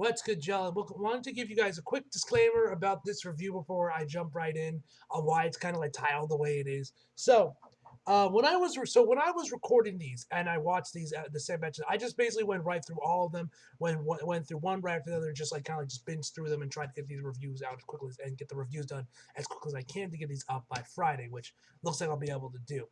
What's good, Joe? Wanted to give you guys a quick disclaimer about this review before I jump right in on why it's kind of like tiled the way it is. When I was recording these and I watched these at the same batch, I just basically went right through all of them, went through one right after the other, just like kind of like just binged through them and tried to get these reviews out as quickly and get the reviews done as quickly as I can to get these up by Friday, which looks like I'll be able to do.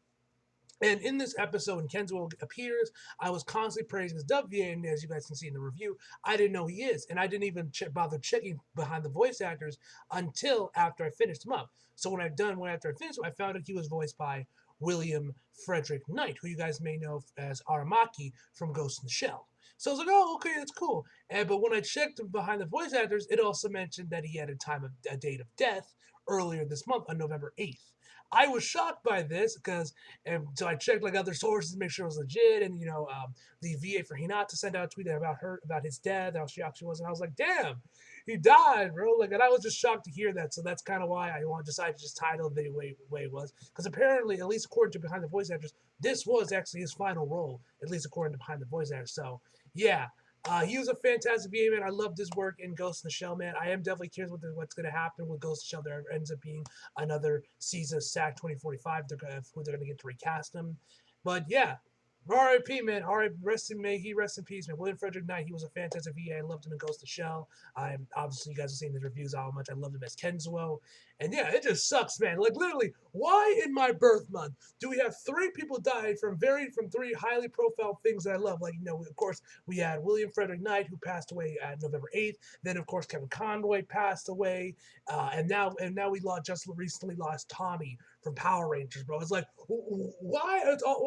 And in this episode, when Kenzo appears, I was constantly praising his dub VA, and as you guys can see in the review, I didn't know he is, and I didn't even bother checking behind the voice actors until after I finished him up. So when after I finished him, I found out he was voiced by William Frederick Knight, who you guys may know as R.I.P from Ghost in the Shell. So I was like, oh, okay, that's cool. But when I checked behind the voice actors, it also mentioned that he had a date of death earlier this month on November 8th. I was shocked by this because, and so I checked like other sources to make sure it was legit, and the VA for Hinata sent out a tweet about his death, how shocked she was, and I was like, damn, he died, bro. Like, and I was just shocked to hear that. So that's kind of why I decided to just title the video way it was, because apparently, at least according to behind the voice actors, this was actually his final role, at least according to behind the voice actors. So yeah. He was a fantastic VA, man. I loved his work in Ghost in the Shell, man. I am definitely curious what's going to happen with Ghost in the Shell. There ends up being another season of SAC 2045. Who they're going to get to recast him. But yeah, R.I.P. man. May he rest in peace, man. William Frederick Knight, he was a fantastic VA. I loved him in Ghost in the Shell. Obviously, you guys have seen the reviews how much I loved him as Kenzo. And yeah, it just sucks, man. Like literally, why in my birth month do we have three people died from three highly profile things that I love? Like, of course, we had William Frederick Knight, who passed away at November 8th. Then, of course, Kevin Conroy passed away. And now just recently lost Tommy from Power Rangers, bro. It's like, why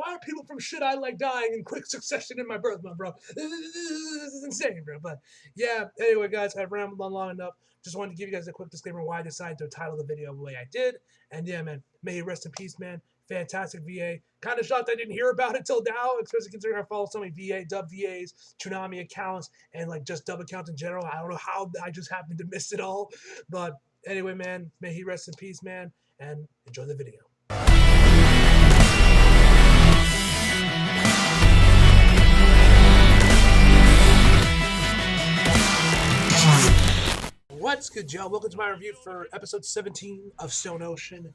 are people from shit I like dying in quick succession in my birth month, bro? This is insane, bro. But yeah, anyway, guys, I've rambled on long enough. Just wanted to give you guys a quick disclaimer why I decided to title the video the way I did. And yeah, man, may he rest in peace, man. Fantastic VA. Kind of shocked I didn't hear about it till now, especially considering I follow so many dub VAs, Toonami accounts, and like just dub accounts in general. I don't know how I just happened to miss it all. But anyway, man, may he rest in peace, man, and enjoy the video. What's good, Joe? Welcome to my review for episode 17 of Stone Ocean.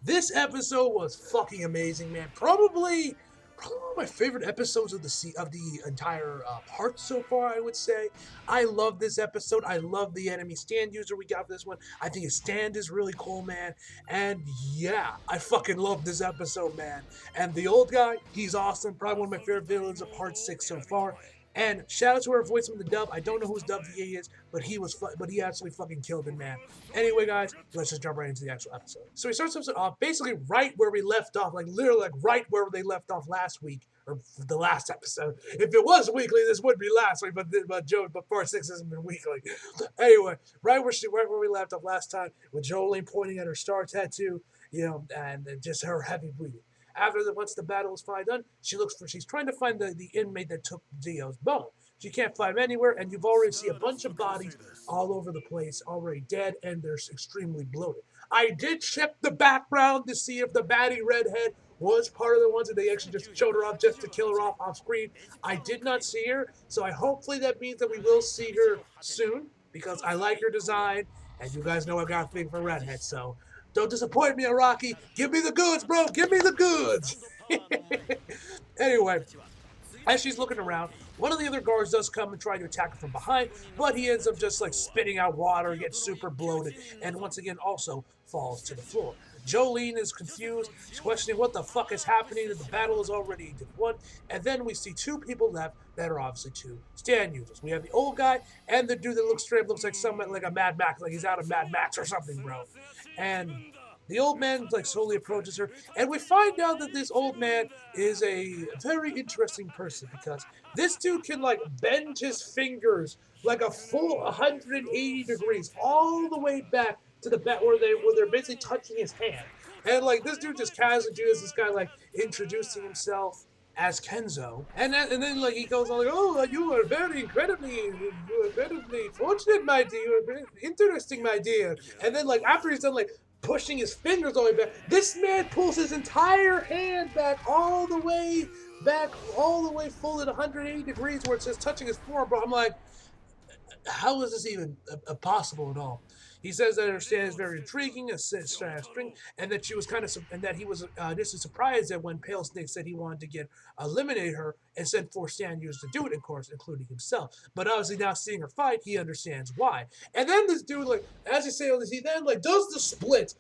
This episode was fucking amazing, man. Probably one of my favorite episodes of the entire part so far, I would say. I love this episode. I love the enemy stand user we got for this one. I think his stand is really cool, man. And yeah, I fucking love this episode, man. And the old guy, he's awesome. Probably one of my favorite villains of part 6 so far. And shout out to our voice from the dub. I don't know whose dub VA is, but he absolutely fucking killed it, man. Anyway, guys, let's just jump right into the actual episode. So he starts episode off basically right where we left off, like literally like right where they left off last week, or the last episode. If it was weekly, this would be last week, but part 6 hasn't been weekly. Anyway, right where we left off last time, with Jolene pointing at her star tattoo, and just her heavy breathing. Once the battle is finally done, she's trying to find the inmate that took Dio's bone. She can't find him anywhere, and you've already seen a bunch of bodies all over the place, already dead, and they're extremely bloated. I did check the background to see if the baddie redhead was part of the ones that they actually just showed her off just to kill her off screen. I did not see her, so hopefully that means that we will see her soon, because I like her design, and you guys know I got a thing for redheads, so don't disappoint me, Rocky. Give me the goods, bro. Give me the goods. Anyway, as she's looking around, one of the other guards does come and try to attack her from behind, but he ends up just like spitting out water, gets super bloated, and once again also falls to the floor. Jolene is confused. She's questioning what the fuck is happening, and the battle is already won. And then we see two people left that are obviously two stand users. We have the old guy and the dude that looks like someone like a Mad Max, like he's out of Mad Max or something, bro. And the old man like slowly approaches her, and we find out that this old man is a very interesting person because this dude can like bend his fingers like a full 180 degrees all the way back to the bat where they're basically touching his hand. And like this dude just casually does this guy like introducing himself as Kenzo, and then like he goes on like, oh, you are incredibly fortunate, my dear. You are very interesting, my dear. And then like after he's done like pushing his fingers all the way back, this man pulls his entire hand all the way full at 180 degrees where it's just touching his forearm, bro. I'm like, how is this even possible at all? He says that her stand is very intriguing, a string, and that she was kind of, and that he was initially surprised that when Pale Snake said he wanted to eliminate her and sent 4 stand users to do it, of course, including himself. But obviously now seeing her fight, he understands why. And then this dude, like, as you say, he then like does the split,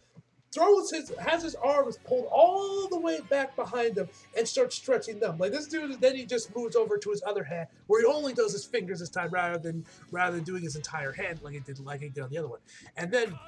has his arms pulled all the way back behind him and starts stretching them. Like this dude, then he just moves over to his other hand where he only does his fingers this time rather than doing his entire hand like he did on the other one. And then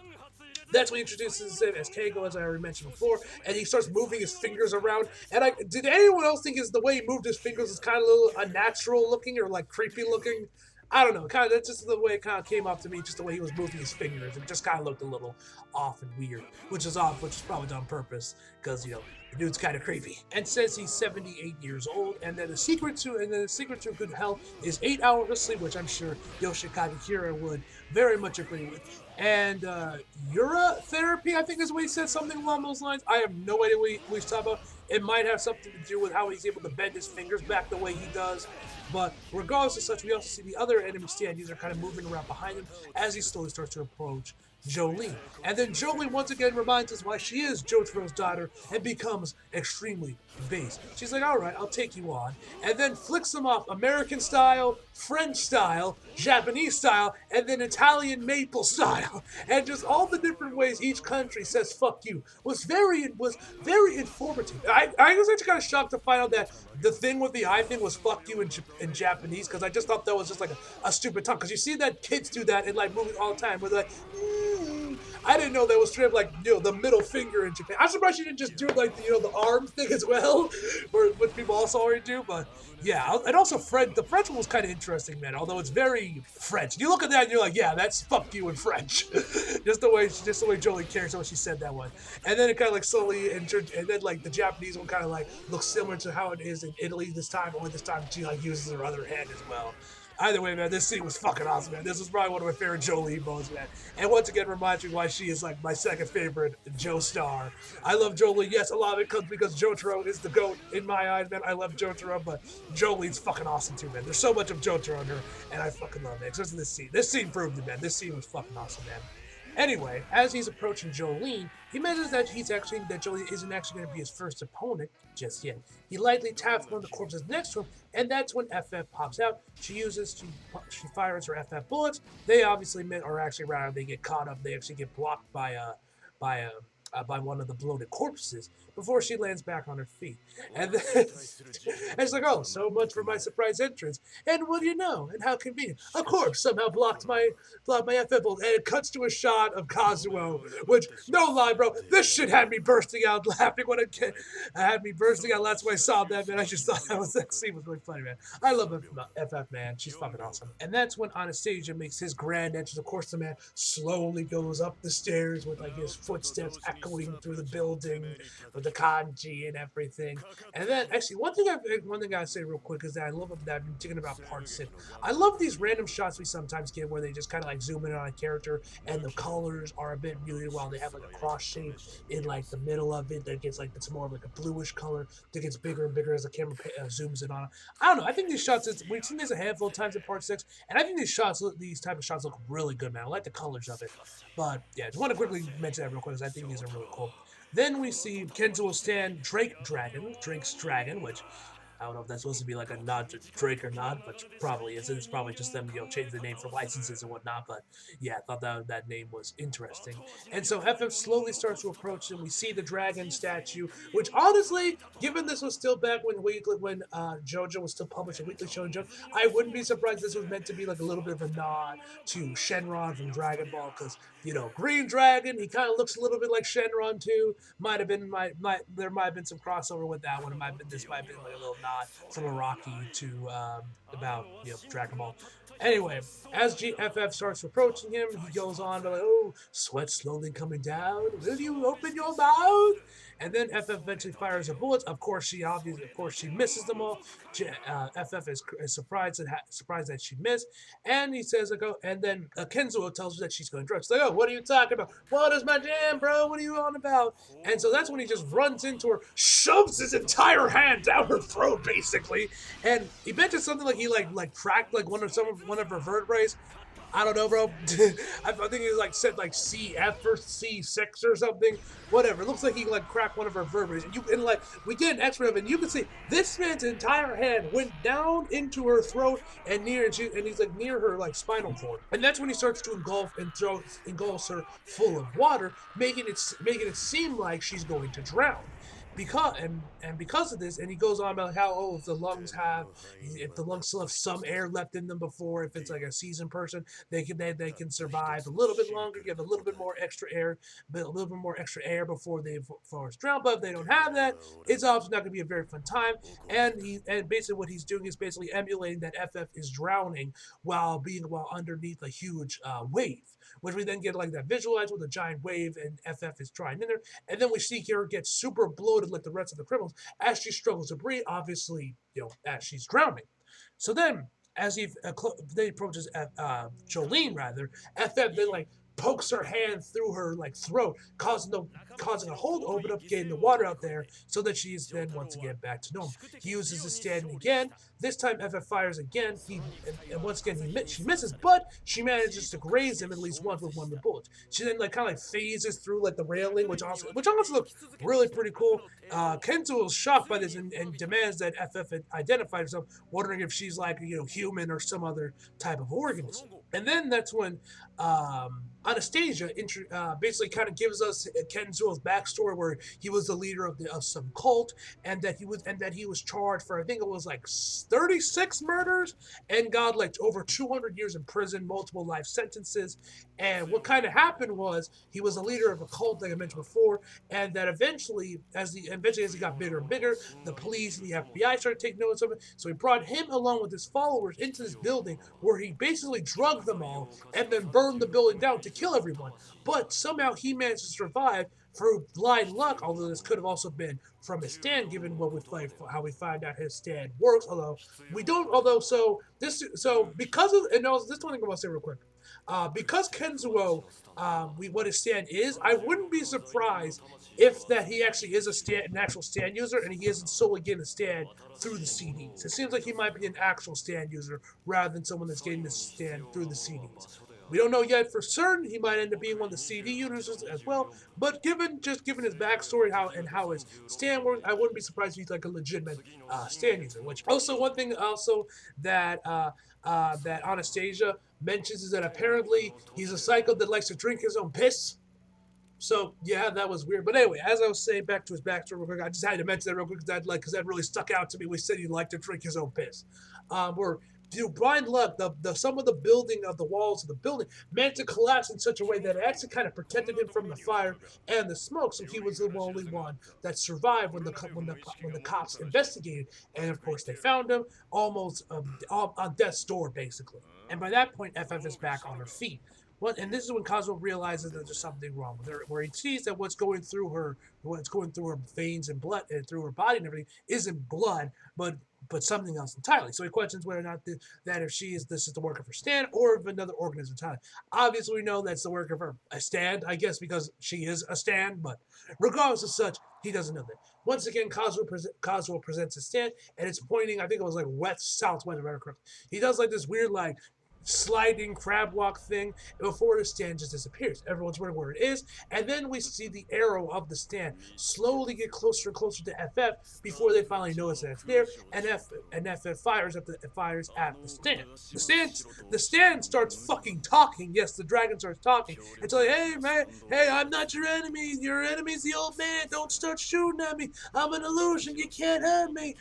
that's when he introduces him as Keigo, as I already mentioned before, and he starts moving his fingers around. And did anyone else think the way he moved his fingers is kind of a little unnatural looking or like creepy looking? I don't know. Kind of that's just the way it kind of came off to me, just the way he was moving his fingers. It just kind of looked a little off and weird, which is probably done on purpose because the dude's kind of creepy. And says he's 78 years old, and that the secret to good health is 8 hours of sleep, which I'm sure Yoshikage Kira would very much agree with. And urotherapy, I think is what he said, something along those lines. I have no idea what he's talking about. It might have something to do with how he's able to bend his fingers back the way he does. But regardless of such, we also see the other enemy stand user kind of moving around behind him as he slowly starts to approach Jolyne. And then Jolyne once again reminds us why she is Jotaro's daughter and becomes extremely base. She's like, all right, I'll take you on. And then flicks them off American style, French style, Japanese style, and then Italian maple style. And just all the different ways each country says fuck you was very informative. I was actually kind of shocked to find out that the thing with the eye thing was fuck you in Japanese, because I just thought that was just like a stupid tongue. Because you see that kids do that in like movies all the time where they're like, I didn't know that was straight up like the middle finger in Japan. I'm surprised she didn't just do like the arm thing as well, which people also already do. But yeah, and also the French one was kind of interesting, man. Although it's very French. You look at that and you're like, yeah, that's fuck you in French. just the way Jolie cares when she said that one. And then it kind of like slowly and then like the Japanese one kind of like looks similar to how it is in Italy this time. Only this time she like uses her other hand as well. Either way, man, this scene was fucking awesome, man. This was probably one of my favorite Jolyne moments, man. And once again, reminds me why she is like my second favorite Joestar. I love Jolyne. Yes, a lot of it comes because Jotaro is the GOAT in my eyes, man. I love Jotaro, but Jolyne's fucking awesome too, man. There's so much of Jotaro in her, and I fucking love it. Especially this scene. This scene proved it, man. This scene was fucking awesome, man. Anyway, as he's approaching Jolyne, he mentions that Jolyne isn't actually going to be his first opponent just yet. He lightly taps one of the corpses next to him, and that's when FF pops out. She fires her FF bullets. They obviously they get caught up. They actually get blocked by one of the bloated corpses before she lands back on her feet. And then and she's like, oh, so much for my surprise entrance. And what do you know? And how convenient. A corpse somehow blocked my FF bolt. And it cuts to a shot of Kazuo, which, no lie, bro, this shit had me bursting out laughing when it had me bursting out. That's when I saw that, man. I just thought that scene was really funny, man. I love FF, man. She's fucking awesome. And that's when Anastasia makes his grand entrance. Of course, the man slowly goes up the stairs with like his footsteps echoing through the building with the kanji and everything. And then, actually, one thing I gotta say real quick is that I love that I've been thinking about part 6. I love these random shots we sometimes get where they just kind of like zoom in on a character and the colors are a bit muted while they have like a cross shape in like the middle of it that gets like it's more of like a bluish color that gets bigger and bigger as the camera zooms in on it. I don't know. I think these shots, we've seen this a handful of times in part 6, and I think these type of shots look really good, man. I like the colors of it. But yeah, just want to quickly mention that real quick because I think these are really cool. Then we see Kenzo stand Drake's Dragon, which I don't know if that's supposed to be like a nod to Drake or not, but probably is. It's probably just them, changing the name for licenses and whatnot. But yeah, I thought that name was interesting. And so FF slowly starts to approach him. We see the dragon statue, which honestly, given this was still back when JoJo was still publishing Weekly Shoujo, I wouldn't be surprised this was meant to be like a little bit of a nod to Shenron from Dragon Ball, because Green Dragon, he kind of looks a little bit like Shenron too. There might have been some crossover with that one. This might have been like a little nod from Araki to about Dragon Ball. Anyway, as GFF starts approaching him, he goes on to like, oh, sweat slowly coming down. Will you open your mouth? And then FF eventually fires her bullets. Of course, she misses them all. FF is surprised that she missed, and he says, and then Kenzo tells her that she's going to drop. She's like, oh, what are you talking about? What is my jam, bro? What are you on about? And so that's when he just runs into her, shoves his entire hand down her throat, basically. And he mentions something like he like cracked like one of her vertebrae. I don't know, bro. I think he like said like CF or C6 or something. Whatever. It looks like he like cracked one of her vertebrae. And you and like we get an X-ray of it, and you can see this man's entire hand went down into her throat and and he's like near her like spinal cord. And that's when he starts to engulfs her full of water, making it seem like she's going to drown because of this, and he goes on about how if the lungs still have some air left in them before, if it's like a seasoned person, they can survive a little bit longer, give a little bit more extra air, but a little bit more extra air before they drown. But if they don't have that, it's obviously not going to be a very fun time. And basically what he's doing is basically emulating that FF is drowning while underneath a huge wave, which we then get like that visualized with a giant wave, and FF is trying in there, and then we see her get super bloated like the rest of the criminals as she struggles to breathe, obviously, as she's drowning. So then, as he approaches Jolene, rather, FF then like pokes her hand through her like throat, causing a hole to open up, getting the water out there, so that she's then once again back to normal. He uses his stand again. This time, FF fires again. And once again she misses, but she manages to graze him at least once with one of the bullets. She then like kind of like phases through like the railing, which also looks really pretty cool. Kenzo is shocked by this and demands that FF identify herself, wondering if she's like human or some other type of organism. And then that's when Anastasia basically kind of gives us Kenzo's backstory, where he was the leader of some cult, and that he was charged for, I think it was like 36 murders, and got like over 200 years in prison, multiple life sentences. And what kind of happened was he was a leader of a cult, like I mentioned before, and that eventually as he got bigger and bigger, the police and the FBI started taking notice of it. So he brought him along with his followers into this building, where he basically drugged them all and then burned the building down to kill everyone. But somehow he managed to survive through blind luck, although this could have also been from his stand, given how we find out his stand works. Although we don't, although because of, and also, this one thing I want to say real quick. Because Kenzuo, what his stand is, I wouldn't be surprised if that he actually is an actual stand user, and he isn't solely getting a stand through the CDs. It seems like he might be an actual stand user rather than someone that's getting the stand through the CDs. We don't know yet for certain. He might end up being one of the CD users as well. But given his backstory how his stand works, I wouldn't be surprised if he's like a legitimate stand user. Which also one thing also that that Anastasia mentions is that apparently he's a psycho that likes to drink his own piss. So yeah, that was weird. But anyway, as I was saying, back to his backstory real quick, I just had to mention that real quick because that really stuck out to me. We said he liked to drink his own piss. Where through blind luck, some of the building of the walls of the building managed to collapse in such a way that it actually kind of protected him from the fire and the smoke. So he was the only one that survived when the cops investigated, and of course they found him almost on death's door, basically. And by that point, FF is back on her feet. And this is when Kazuo realizes that there's something wrong with her, where he sees that what's going through her veins and blood and through her body and everything isn't blood, but something else entirely. So he questions whether or not that if this is the work of her stand or of another organism entirely. Obviously, we know that's the work of a stand, I guess, because she is a stand. But regardless of such, he doesn't know that. Once again, Kazuo presents his stand, and it's pointing, I think it was like west southwest, if I remember correctly. He does like this weird like sliding crab walk thing before the stand just disappears. Everyone's wondering where it is, and then we see the arrow of the stand slowly get closer and closer to FF before they finally notice that it's there, and FF fires at the stand. The stand starts fucking talking. Yes, the dragon starts talking. It's like, hey man, hey, I'm not your enemy. Your enemy's the old man. Don't start shooting at me. I'm an illusion. You can't hurt me.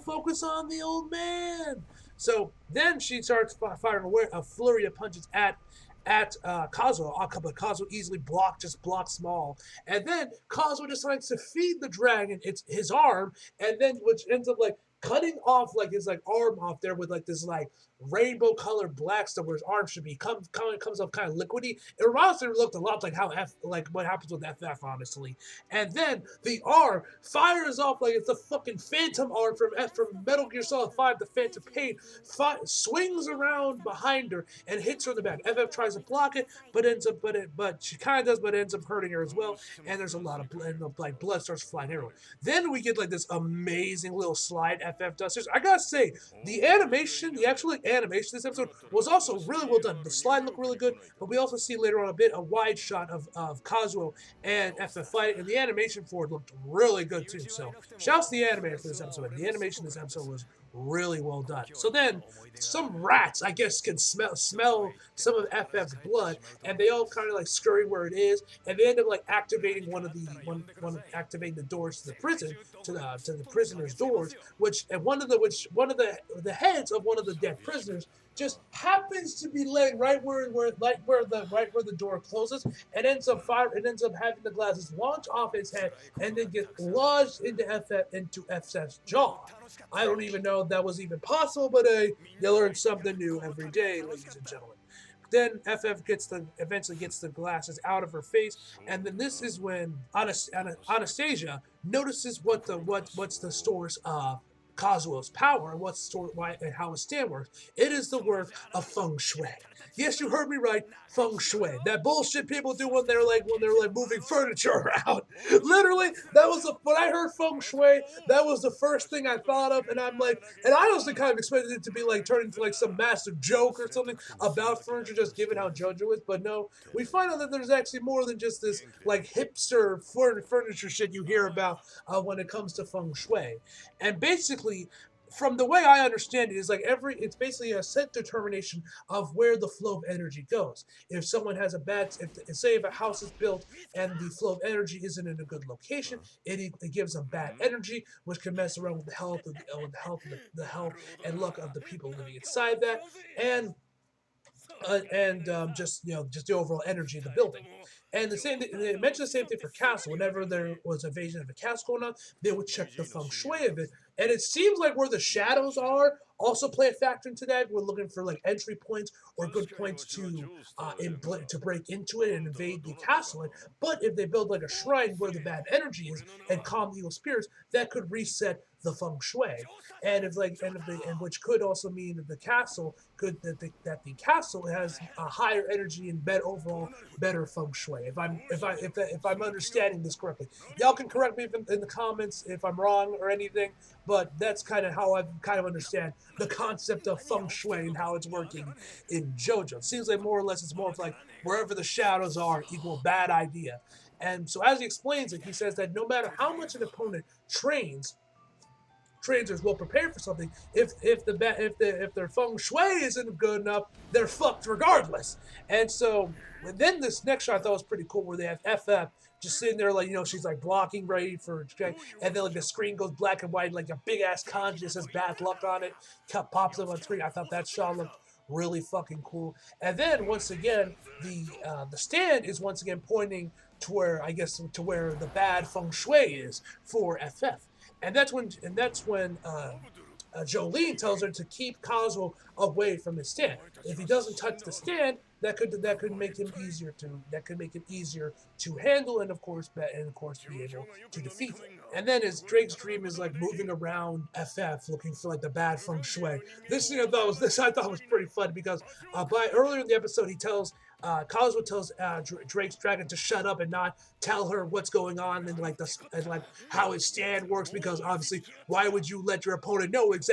Focus on the old man. So then she starts firing a flurry of punches at Kazuo, but Kazuo easily blocks small. And then Kazuo decides to feed the dragon his arm, and then which ends up like cutting off like his like arm off there with like this like rainbow colored black stuff where his arm should be comes off kind of liquidy. It honestly looked a lot like what happens with FF, honestly. And then the arm fires off like it's a fucking phantom arm from Metal Gear Solid 5, the Phantom Pain, swings around behind her and hits her in the back. FF tries to block it, but she kind of does, but ends up hurting her as well. And there's a lot of blood starts flying everywhere. Then we get like this amazing little slide FF does. I gotta say, the actual animation. This episode was also really well done. The slide looked really good, but we also see later on a wide shot of Kazuo and FF fight, and the animation for it looked really good too. So shouts to the animator for this episode. The animation in this episode was really well done. So then some rats, I guess, can smell some of FF's blood, and they all kind of like scurry where it is, and they end up like activating activating the doors to the prison, to the prisoner's doors, which one of the heads of one of the dead prisoners just happens to be laying right where the door closes, and ends up having the glasses launch off his head and then get lodged into FF's jaw. I don't even know if that was even possible, but you learn something new every day, ladies and gentlemen. Then FF eventually gets the glasses out of her face, and then this is when Anastasia notices what's the source of Kazuo's power and and how his stand works. It is the work of feng shui. Yes, you heard me right, feng shui. That bullshit people do when they're moving furniture around. Literally, when I heard feng shui, that was the first thing I thought of, and I honestly kind of expected it to be like turned into like some massive joke or something about furniture, just given how JoJo is. But no, we find out that there's actually more than just this like hipster furniture shit you hear about when it comes to feng shui. And basically, from the way I understand it, is like it's basically a set determination of where the flow of energy goes. If someone has if a house is built and the flow of energy isn't in a good location, it gives them bad energy, which can mess around with the health and luck of the people living inside that, and just the overall energy of the building. And they mentioned the same thing for castle. Whenever there was a invasion of a castle going on, they would check the feng shui of it. And it seems like where the shadows are also play a factor into that. We're looking for like entry points or good points to break into it and invade the castle. But if they build like a shrine where the bad energy is and calm the evil spirits, that could reset the feng shui. And which could also mean that the castle has a higher energy and better feng shui. If I'm understanding this correctly, y'all can correct me in the comments if I'm wrong or anything. But that's kind of how I kind of understand the concept of feng shui and how it's working in JoJo. It seems like more or less it's more of like wherever the shadows are equal bad idea. And so as he explains it, he says that no matter how much an opponent trains are well prepared for something. If their feng shui isn't good enough, they're fucked regardless. And so then this next shot I thought was pretty cool, where they have FF just sitting there like she's like blocking ready for, and then like the screen goes black and white, like a big ass kanji that says bad luck on it, pops up on screen. I thought that shot looked really fucking cool. And then once again, the stand is once again pointing to where the bad feng shui is for FF. And that's when Jolene tells her to keep Kazuo away from his stand. If he doesn't touch the stand, that could make him easier to handle, and of course be able to defeat him. And then as Drake's dream is like moving around FF looking for like the bad feng shui. This I thought was pretty fun because earlier in the episode Kazuo tells Drake's dragon to shut up and not tell her what's going on and like how his stand works, because obviously why would you let your opponent know what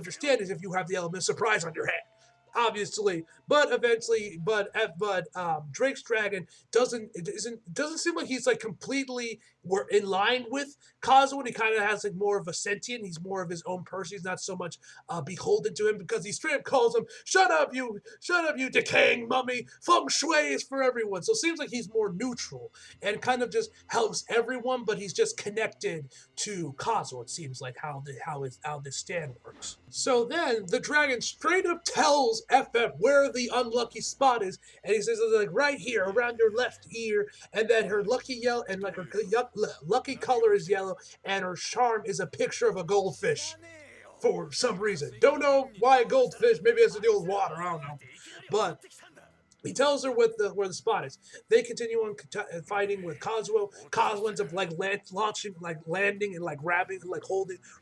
your stand is if you have the element of surprise on your head? Obviously, but Drake's dragon doesn't seem like he's like completely in line with Kazuo, and he kind of has like more of a sentient. He's more of his own person. He's not so much beholden to him, because he straight up calls him, shut up you decaying mummy, feng shui is for everyone. So it seems like he's more neutral and kind of just helps everyone, but he's just connected to Kazuo. It seems like how this stand works. So then the dragon straight up tells FF where the unlucky spot is, and he says it's like right here around your left ear, and that her lucky yellow and like her lucky color is yellow, and her charm is a picture of a goldfish for some reason. Don't know why a goldfish. Maybe it has to do with water. I don't know, but he tells her where the spot is. They continue on fighting with Kazuo. Kazuo ends up landing and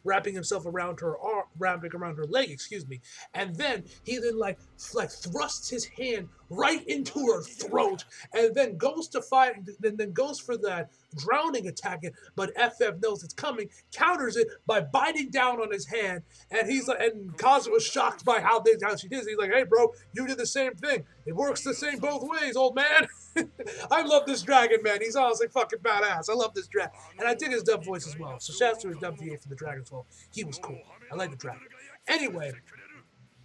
wrapping himself around her arm, wrapping around her leg. Excuse me. And then he thrusts his hand right into her throat, and then goes to fight. Then goes for that drowning attack it, but FF knows it's coming, counters it by biting down on his hand, and he's like, and Kazu was shocked by how she did. He's like, hey bro, you did the same thing. It works the same both ways, old man. I love this dragon, man. He's honestly fucking badass. I love this dragon, and I dig his dub voice as well. So shouts to his dub VA for the dragon as well. He was cool. I like the dragon. Anyway,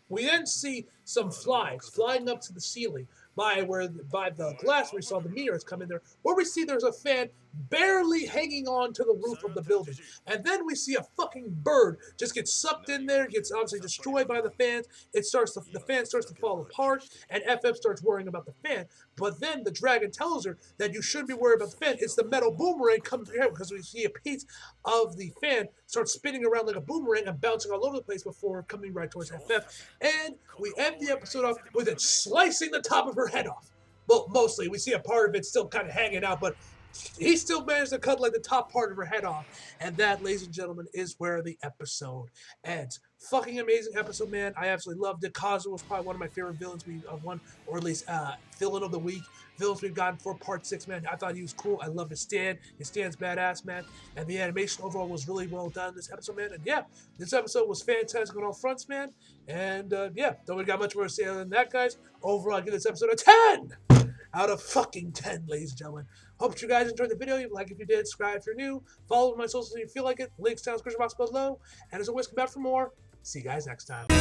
we then see some flies flying up to the ceiling by the glass where we saw the mirrors come in there, where we see there's a fan barely hanging on to the roof of the building. And then we see a fucking bird just get sucked in there, gets obviously destroyed by the fans. The fan starts to fall apart, and FF starts worrying about the fan. But then the dragon tells her that you shouldn't be worried about the fan. It's the metal boomerang coming through your head, because we see a piece of the fan start spinning around like a boomerang and bouncing all over the place before coming right towards FF. And we end the episode off with it slicing the top of her head off. Well, mostly. We see a part of it still kind of hanging out, but he still managed to cut like the top part of her head off. And that, ladies and gentlemen, is where the episode ends. Fucking amazing episode, man. I absolutely loved it. Kazu was probably one of my favorite villains or at least villain of the week. Villains we've gotten for part 6, man. I thought he was cool. I love his stand. His stand's badass, man. And the animation overall was really well done this episode, man. And yeah, this episode was fantastic on all fronts, man. And yeah, don't really got much more to say other than that, guys. Overall, I give this episode a 10 out of fucking 10, ladies and gentlemen. Hope you guys enjoyed the video. Like if you did, subscribe if you're new. Follow my socials if you feel like it. Links down in the description box below. And as always, come back for more. See you guys next time. You